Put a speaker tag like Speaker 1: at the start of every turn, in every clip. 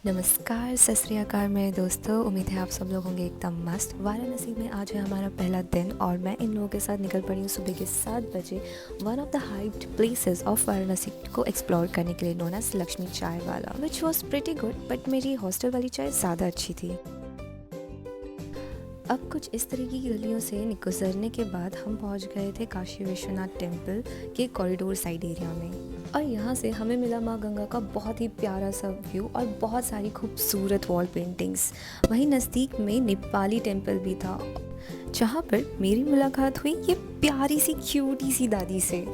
Speaker 1: नमस्कार, सत श्री अकाल मेरे दोस्तों। उम्मीद है आप सब लोग होंगे एकदम मस्त। वाराणसी में आज है हमारा पहला दिन और मैं इन लोगों के साथ निकल पड़ी हूँ सुबह के 7 बजे one of the hyped places of Varanasi को एक्सप्लोर करने के लिए, नोन एज लक्ष्मी चाय वाला, which was pretty good, but मेरी हॉस्टल वाली चाय ज़्यादा अच्छी थी। अब कुछ इस तरीके की गलियों से गुजरने के बाद हम पहुंच गए थे काशी विश्वनाथ टेम्पल के कॉरिडोर साइड एरिया में, और यहाँ से हमें मिला माँ गंगा का बहुत ही प्यारा सा व्यू और बहुत सारी खूबसूरत वॉल पेंटिंग्स। वहीं नज़दीक में नेपाली टेम्पल भी था, जहाँ पर मेरी मुलाकात हुई ये प्यारी सी क्यूटी सी दादी से।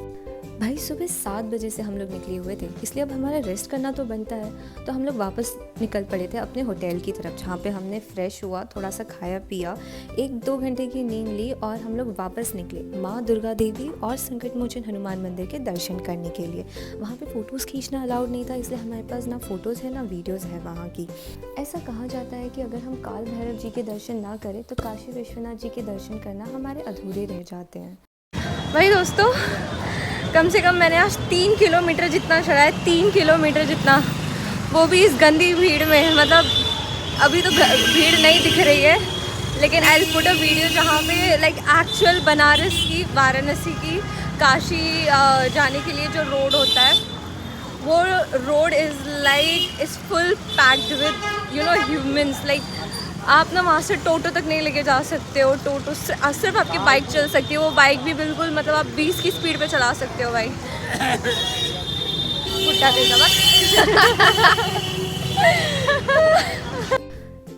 Speaker 1: भाई सुबह 7 बजे से हम लोग निकले हुए थे, इसलिए अब हमारा रेस्ट करना तो बनता है। तो हम लोग वापस निकल पड़े थे अपने होटल की तरफ, जहाँ पे हमने फ्रेश हुआ, थोड़ा सा खाया पिया, 1-2 घंटे की नींद ली और हम लोग वापस निकले माँ दुर्गा देवी और संकट मोचन हनुमान मंदिर के दर्शन करने के लिए। वहाँ पे फ़ोटोज़ खींचना अलाउड नहीं था, इसलिए हमारे पास ना फ़ोटोज़ है ना वीडियोज़ है वहाँ की। ऐसा कहा जाता है कि अगर हम काल भैरव जी के दर्शन ना करें तो काशी विश्वनाथ जी के दर्शन करना हमारे अधूरे रह जाते हैं।
Speaker 2: भाई दोस्तों, कम से कम मैंने आज 3 किलोमीटर जितना चढ़ा है, 3 किलोमीटर जितना, वो भी इस गंदी भीड़ में। मतलब अभी तो भीड़ नहीं दिख रही है, लेकिन आई पुट अ वीडियो जहाँ पे लाइक एक्चुअल बनारस की, वाराणसी की काशी जाने के लिए जो रोड होता है, वो road is full packed with humans. Like आप ना वहाँ से टोटो तक नहीं लेके जा सकते हो, टोटो सिर्फ आपकी बाइक चल सकती है। वो बाइक भी बिल्कुल मतलब आप 20 की स्पीड पे चला सकते हो भाई।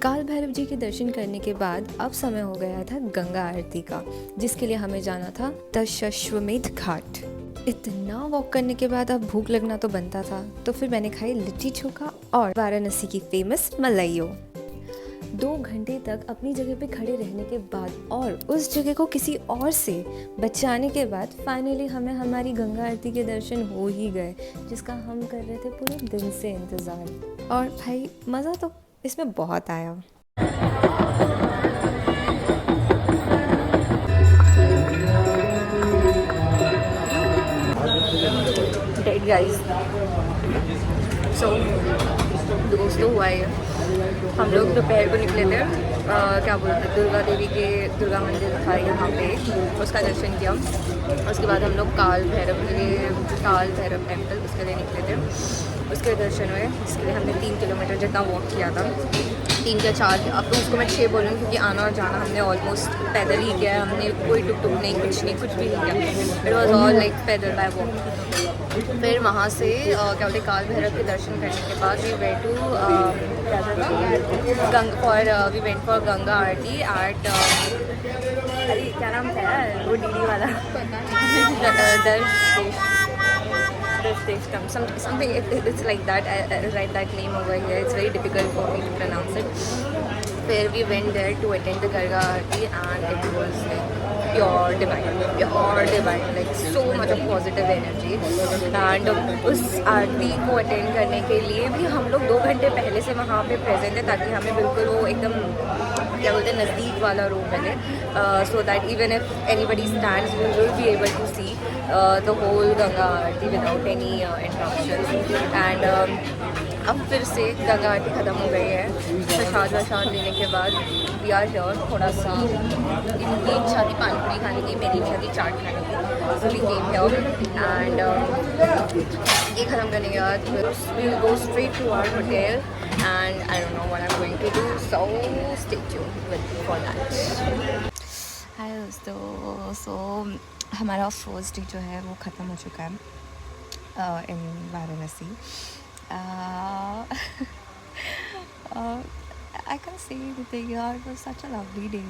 Speaker 1: काल भैरव जी के दर्शन करने के बाद अब समय हो गया था गंगा आरती का, जिसके लिए हमें जाना था दशाश्वमेध घाट। इतना वॉक करने के बाद अब भूख लगना तो बनता था, तो फिर मैंने खाई लिट्टी चोखा और वाराणसी की फेमस मलाइयो। 2 घंटे तक अपनी जगह पे खड़े रहने के बाद और उस जगह को किसी और से बचाने के बाद फाइनली हमें हमारी गंगा आरती के दर्शन हो ही गए, जिसका हम कर रहे थे पूरे दिन से इंतज़ार। और भाई मज़ा तो इसमें बहुत आया।
Speaker 2: Dead guys. सो दोस्तों, हुआ है हम लोग दोपहर को निकले थे, क्या बोलते हैं, दुर्गा देवी के दुर्गा मंदिर था यहाँ पे, उसका दर्शन किया। उसके बाद हम लोग काल भैरव टेम्पल, उसके लिए निकले थे, उसके दर्शन हुए। इसके लिए हमने 3 किलोमीटर जितना वॉक किया था, 3 या 4, अब तो उसको मैं 6 बोलूँ, क्योंकि आना और जाना हमने ऑलमोस्ट पैदल ही किया है। हमने कोई टुक टुक नहीं, कुछ भी नहीं किया। इट वॉज ऑल लाइक पैदल बाय वॉक। फिर वहाँ से क्या बोलते, काल भैरव के दर्शन करने के बाद we went to we went for Ganga aarti at, अरे क्या नाम था यार वो डीडी वाला, something it's like that. I write that name over here. It's very difficult for me to pronounce it. Where we went there to attend the Garga Aarti, and it was like pure divine, like so much of positive energy. And उस आरती को attend करने के लिए भी हम लोग 2 घंटे पहले से वहाँ पे प्रेजेंट है, ताकि हमें बिल्कुल वो एकदम क्या बोलते हैं नज़दीक वाला रूम मिले, so that even if anybody stands we will be able to see the whole Ganga aarti without any interruption. And अब फिर से गंगा आरती ख़त्म हो गई है, प्रसाद लेने के बाद वी आर हियर। थोड़ा सा इनकी इच्छा थी पानीपुरी खाने की, मेरी इच्छा थी चाट खाने की, so we came here. And ये ख़त्म करने के बाद we will go straight to our hotel, and I don't know what I am going to do, so stay tuned with for that.
Speaker 1: Hi दोस्तों, सो हमारा फर्स्ट डे जो है वो ख़त्म हो चुका है इन Varanasi. I can say anything. Yeah, it was such a lovely day.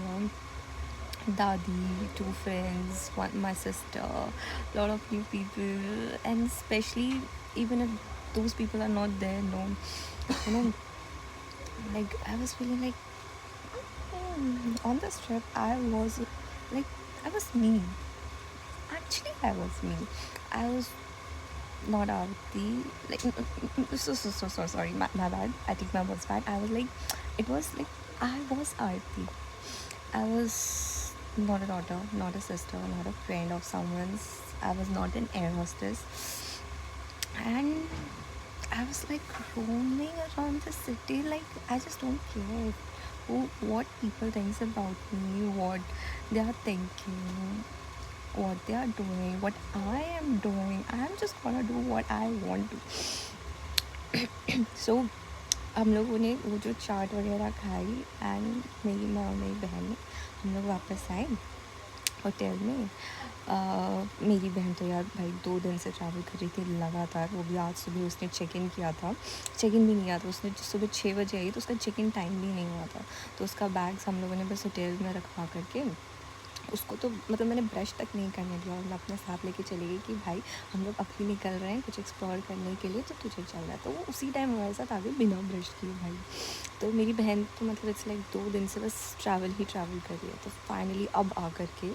Speaker 1: Dadi, 2 friends, my sister, lot of new people, and especially even if those people are not there, like I was feeling like on this trip I was me. Actually, I was me. I was not Aarti, like so sorry, my bad, I take my words back. I was like, it was like I was Aarti. I was not a daughter, not a sister, not a friend of someone's. I was not an air hostess, and I I was like roaming around the city, like I just don't care what people thinks about me, what they are thinking, what they are doing, what I am doing. I'm just gonna do what I want to. So हम लोगों ने वो जो चाट वगैरह खाई and मैं और मेरी बहन ने हम लोग वापस आए होटल में। मेरी बहन तो यार भाई 2 दिन से ट्रैवल कर रही थी लगातार, वो भी आज सुबह उसने चेक इन किया था, चेक इन भी नहीं किया था उसने, सुबह 6 बजे आई तो उसका चेक इन टाइम भी नहीं हुआ था। तो उसका बैग्स हम लोगों ने बस होटल में रखवा करके उसको तो मतलब मैंने ब्रश तक नहीं करने दिया और मैं अपने साथ लेके चली गई कि भाई हम लोग अभी निकल रहे हैं कुछ एक्सप्लोर करने के लिए, तो तुझे चल रहा है। तो वो उसी टाइम हमारे साथ आगे बिना ब्रश किए भाई। तो मेरी बहन तो मतलब इट्स लाइक 2 दिन से बस ट्रैवल कर रही है। तो फाइनली अब आ कर के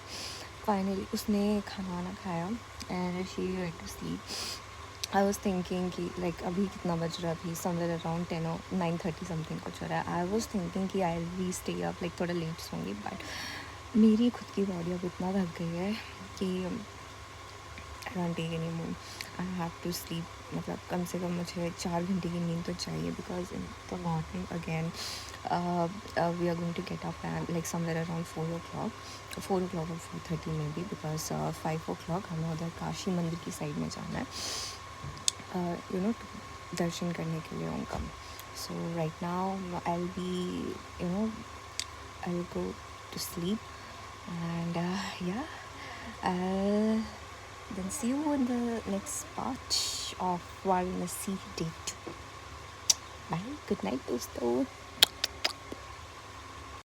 Speaker 1: फाइनली उसने खाना वाना खाया and she went to sleep. I was thinking कि लाइक अभी कितना बज रहा है, अभी समवेयर अराउंड 10 और 9:30 समथिंग कुछ हो रहा है। आई वॉज थिंकिंग कि आई वी स्टे अप लाइक थोड़ा लेट सोंगी, बट मेरी खुद की बॉडी अब इतना थक गई है कि I don't take any more, I have to sleep. मतलब कम से कम मुझे 4 घंटे की नींद तो चाहिए, because in the morning again we are going to get up and like somewhere around 4 o'clock और 4:30 में भी, बिकॉज 5 o'clock हमें उधर काशी मंदिर की साइड में जाना है यू नो दर्शन करने के लिए उनका। So right now I will be you know I will go to sleep and I'll then see you in the next part of Varanasi Day 2. Bye, good night दोस्तों।